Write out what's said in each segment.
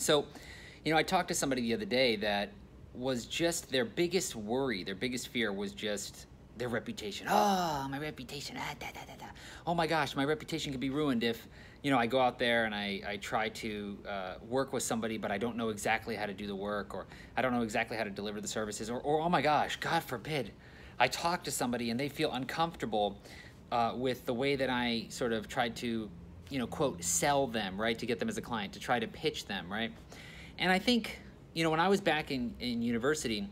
So, I talked to somebody the other day that was just their biggest worry, their biggest fear was just their reputation. Oh, my reputation. Oh my gosh, my reputation could be ruined if, I go out there and I try to work with somebody, but I don't know exactly how to do the work, or I don't know exactly how to deliver the services, or oh my gosh, God forbid, I talk to somebody and they feel uncomfortable with the way that I sort of tried to, quote, sell them, right, to get them as a client, to try to pitch them, right? And I think, when I was back in university,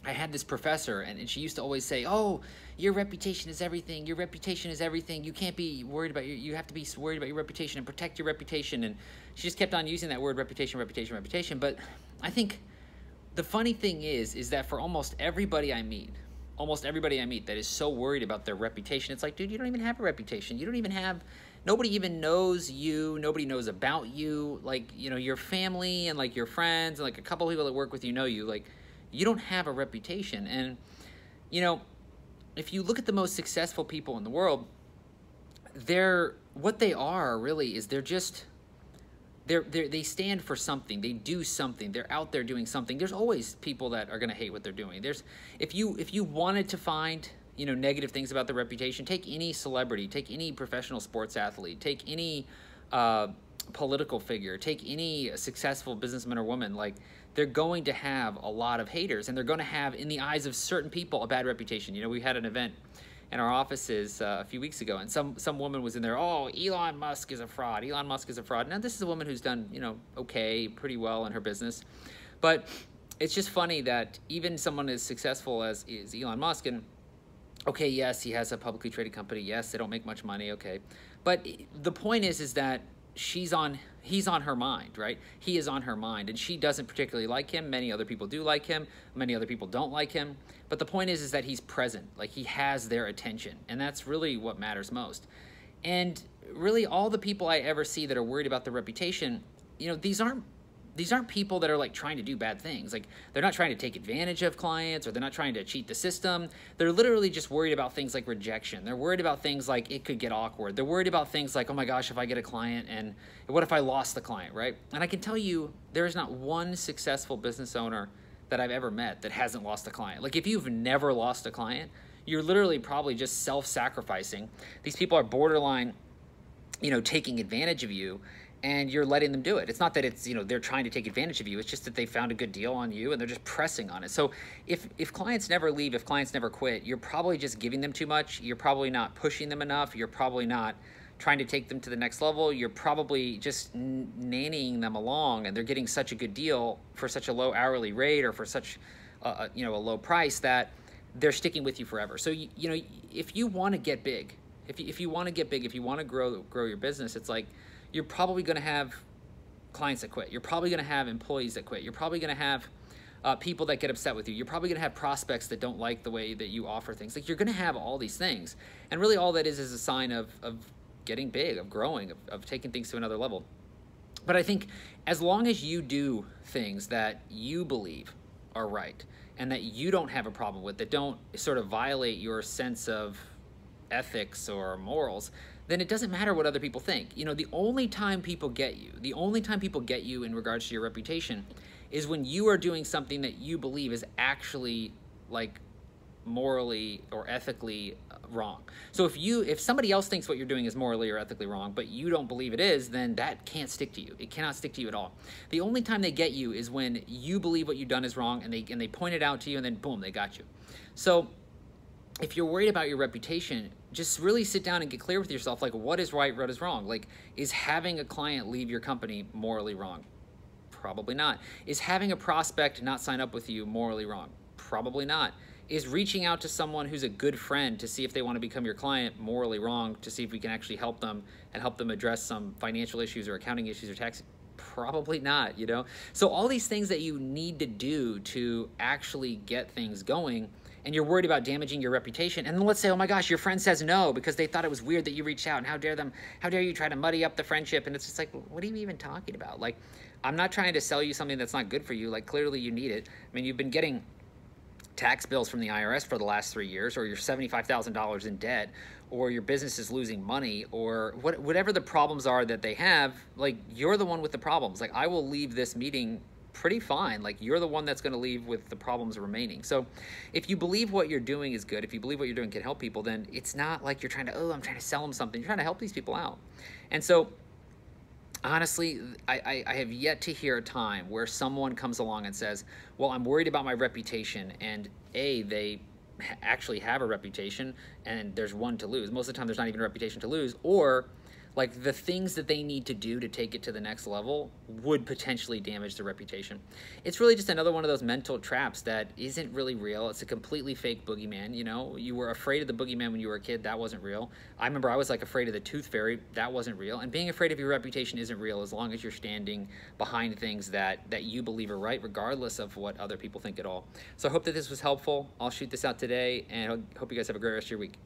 I had this professor, and she used to always say, oh, your reputation is everything. Your reputation is everything. You can't be worried about you have to be worried about your reputation and protect your reputation. And she just kept on using that word, reputation, reputation, reputation. But I think the funny thing is that for almost everybody I meet that is so worried about their reputation, it's like, dude, you don't even have a reputation. You don't even have, nobody even knows you. Nobody knows about you. Like, your family and like your friends and like a couple of people that work with you know you. Like, you don't have a reputation. And, if you look at the most successful people in the world, what they are really is they stand for something. They do something. They're out there doing something. There's always people that are going to hate what they're doing. If you wanted to find, negative things about their reputation, take any celebrity, take any professional sports athlete, take any political figure, take any successful businessman or woman, like, they're going to have a lot of haters, and they're going to have, in the eyes of certain people, a bad reputation. We had an event in our offices a few weeks ago, and some woman was in there, oh, Elon Musk is a fraud. Elon Musk is a fraud. Now, this is a woman who's done, okay, pretty well in her business. But it's just funny that even someone as successful as is Elon Musk, and okay, yes, he has a publicly traded company. Yes, they don't make much money. Okay. But the point is that he's on her mind, right? He is on her mind, and she doesn't particularly like him. Many other people do like him. Many other people don't like him. But the point is that he's present, like, he has their attention, and that's really what matters most. And really, all the people I ever see that are worried about their reputation, these aren't people that are like trying to do bad things. Like, they're not trying to take advantage of clients, or they're not trying to cheat the system. They're literally just worried about things like rejection. They're worried about things like it could get awkward. They're worried about things like, oh my gosh, if I get a client, and what if I lost the client, right? And I can tell you, there is not one successful business owner that I've ever met that hasn't lost a client. Like, if you've never lost a client, you're literally probably just self-sacrificing. These people are borderline, taking advantage of you, and you're letting them do it. It's not that it's, they're trying to take advantage of you. It's just that they found a good deal on you, and they're just pressing on it. So if clients never leave, if clients never quit, you're probably just giving them too much. You're probably not pushing them enough. You're probably not trying to take them to the next level. You're probably just nannying them along, and they're getting such a good deal for such a low hourly rate, or for such a low price, that they're sticking with you forever. So, if you want to get big, if you want to get big, if you want to grow your business, it's like, you're probably going to have clients that quit. You're probably going to have employees that quit. You're probably going to have people that get upset with you. You're probably going to have prospects that don't like the way that you offer things. Like, you're going to have all these things. And really all that is a sign of getting big, of growing, of taking things to another level. But I think as long as you do things that you believe are right, and that you don't have a problem with, that don't sort of violate your sense of ethics or morals, then it doesn't matter what other people think. The only time people get you in regards to your reputation is when you are doing something that you believe is actually, like, morally or ethically wrong. So if somebody else thinks what you're doing is morally or ethically wrong, but you don't believe it is, then that can't stick to you. It cannot stick to you at all. The only time they get you is when you believe what you've done is wrong, and they point it out to you, and then boom, they got you. So if you're worried about your reputation, just really sit down and get clear with yourself, like, what is right, what is wrong? Like, is having a client leave your company morally wrong? Probably not. Is having a prospect not sign up with you morally wrong? Probably not. Is reaching out to someone who's a good friend to see if they want to become your client morally wrong, to see if we can actually help them and help them address some financial issues or accounting issues or tax? Probably not, So all these things that you need to do to actually get things going, and you're worried about damaging your reputation, and then let's say, oh my gosh, your friend says no because they thought it was weird that you reached out, and how dare you try to muddy up the friendship, and it's just like, what are you even talking about? Like, I'm not trying to sell you something that's not good for you. Like, clearly you need it. I mean, you've been getting tax bills from the IRS for the last 3 years, or you're $75,000 in debt, or your business is losing money, or whatever the problems are that they have, like, you're the one with the problems. Like, I will leave this meeting pretty fine. Like, you're the one that's going to leave with the problems remaining. So if you believe what you're doing is good, if you believe what you're doing can help people, then it's not like you're trying to, oh, I'm trying to sell them something. You're trying to help these people out. And so honestly, I have yet to hear a time where someone comes along and says, well, I'm worried about my reputation, and they actually have a reputation and there's one to lose. Most of the time there's not even a reputation to lose, or like the things that they need to do to take it to the next level would potentially damage their reputation. It's really just another one of those mental traps that isn't really real. It's a completely fake boogeyman. You know, you were afraid of the boogeyman when you were a kid. That wasn't real. I remember I was like afraid of the tooth fairy. That wasn't real. And being afraid of your reputation isn't real as long as you're standing behind things that you believe are right, regardless of what other people think at all. So I hope that this was helpful. I'll shoot this out today, and I hope you guys have a great rest of your week.